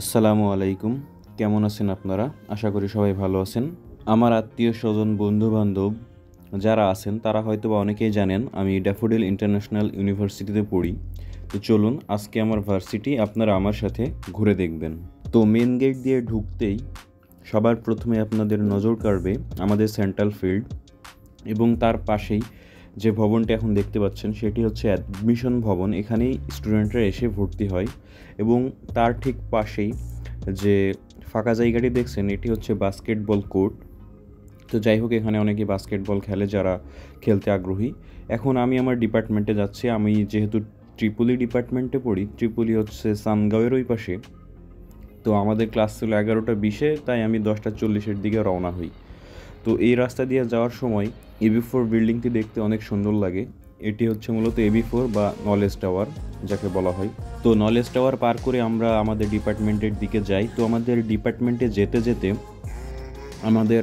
আসসালামু আলাইকুম। কেমন আছেন আপনারা? আশা করি সবাই ভালো আছেন। আমার আত্মীয়স্বজন, বন্ধু-বান্ধব যারা আছেন তারা হয়তোবা অনেকেই জানেন আমি ড্যাফোডিল ইন্টারন্যাশনাল ইউনিভার্সিটিতে পড়ি। তো চলুন আজকে আমার ভার্সিটি আপনারা আমার সাথে ঘুরে দেখবেন। তো মেন গেট দিয়ে ঢুকতেই সবার প্রথমে আপনাদের নজর কাড়বে আমাদের সেন্ট্রাল ফিল্ড এবং তার পাশেই যে ভবনটি এখন দেখতে পাচ্ছেন সেটি হচ্ছে অ্যাডমিশন ভবন। এখানেই স্টুডেন্টরা এসে ভর্তি হয় এবং তার ঠিক পাশেই যে ফাঁকা জায়গাটি দেখছেন এটি হচ্ছে বাস্কেটবল কোর্ট। তো যাই হোক, এখানে অনেকে বাস্কেটবল খেলে যারা খেলতে আগ্রহী। এখন আমি আমার ডিপার্টমেন্টে যাচ্ছি। আমি যেহেতু ট্রিপলি ডিপার্টমেন্টে পড়ি, ট্রিপলি হচ্ছে সানগাঁওয়ের ওই পাশে। তো আমাদের ক্লাস ছিল 11:20, তাই আমি 10:40 দিকে রওনা হই। তো এই রাস্তা দিয়ে যাওয়ার সময় AB4 বিল্ডিংটি দেখতে অনেক সুন্দর লাগে। এটি হচ্ছে মূলত AB4 বা নলেজ টাওয়ার যাকে বলা হয়। তো নলেজ টাওয়ার পার করে আমরা আমাদের ডিপার্টমেন্টের দিকে যাই। তো আমাদের ডিপার্টমেন্টে যেতে যেতে আমাদের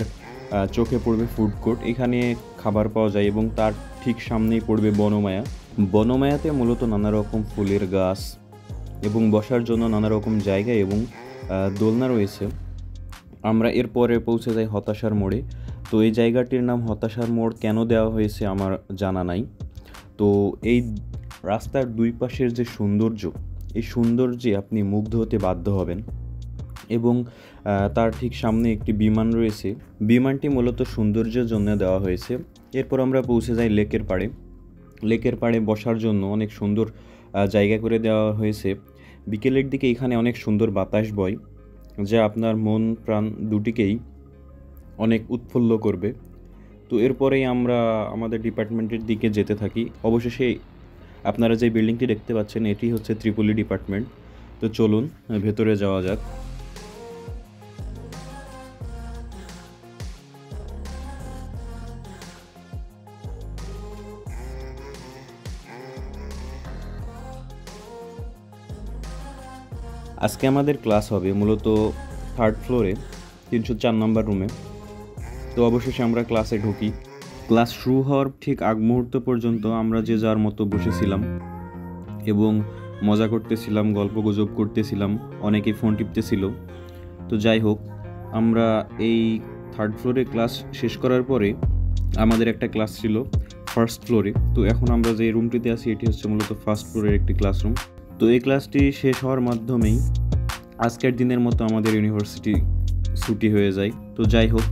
চোখে পড়বে ফুড কোর্ট। এখানে খাবার পাওয়া যায় এবং তার ঠিক সামনেই পড়বে বনমায়া। বনমায়াতে মূলত নানা রকম ফুলের গাছ এবং বসার জন্য নানা রকম জায়গা এবং দোলনা রয়েছে। আমরা এরপরে পৌঁছে যাই হতাশার মোড়ে। তো এই জায়গাটির নাম হতাশার মোড় কেন দেওয়া হয়েছে আমার জানা নাই। তো এই রাস্তার দুই পাশের যে সৌন্দর্য, এই সৌন্দর্যে আপনি মুগ্ধ হতে বাধ্য হবেন। এবং তার ঠিক সামনে একটি বিমান রয়েছে। বিমানটি মূলত সৌন্দর্যের জন্য দেওয়া হয়েছে। এরপর আমরা পৌঁছে যাই লেকের পাড়ে। লেকের পাড়ে বসার জন্য অনেক সুন্দর জায়গা করে দেওয়া হয়েছে। বিকেলের দিকে এখানে অনেক সুন্দর বাতাস বয়, যা আপনার মন প্রাণ দুটিকেই অনেক উৎফুল্ল করবে। তো এরপরেই আমরা আমাদের ডিপার্টমেন্টের দিকে যেতে থাকি। অবশেষে আপনারা যে বিল্ডিংটি দেখতে পাচ্ছেন এটি হচ্ছে ট্রিপলি ডিপার্টমেন্ট। তো চলুন ভেতরে যাওয়া যাক। আজকে আমাদের ক্লাস হবে মূলত 3rd ফ্লোরে 304 নম্বর রুমে। তো অবশেষে আমরা ক্লাসে ঢুকি। ক্লাস শুরু হওয়ার ঠিক আগ মুহূর্ত পর্যন্ত আমরা যে যার মতো বসেছিলাম এবং মজা করতেছিলাম, গল্পগুজব করতেছিলাম, অনেকে ফোন টিপতেছিল। তো যাই হোক, আমরা এই 3rd ফ্লোরে ক্লাস শেষ করার পরে আমাদের একটা ক্লাস ছিল 1st ফ্লোরে। তো এখন আমরা যে রুমটিতে আছি এটি হচ্ছে মূলত 1st ফ্লোরের একটি ক্লাসরুম। তো এই ক্লাসটি শেষ হওয়ার মাধ্যমেই আজকের দিনের মতো আমাদের ইউনিভার্সিটি ছুটি হয়ে যায়। তো যাই হোক,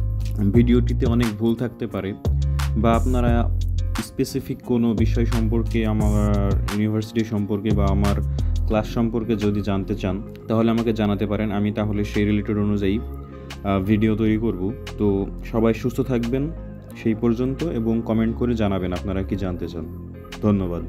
ভিডিওটিতে অনেক ভুল থাকতে পারে বা আপনারা স্পেসিফিক কোনো বিষয় সম্পর্কে, আমার ইউনিভার্সিটি সম্পর্কে বা আমার ক্লাস সম্পর্কে যদি জানতে চান তাহলে আমাকে জানাতে পারেন। আমি তাহলে সেই রিলেটেড অনুযায়ী ভিডিও তৈরি করব। তো সবাই সুস্থ থাকবেন সেই পর্যন্ত এবং কমেন্ট করে জানাবেন আপনারা কি জানতে চান। ধন্যবাদ।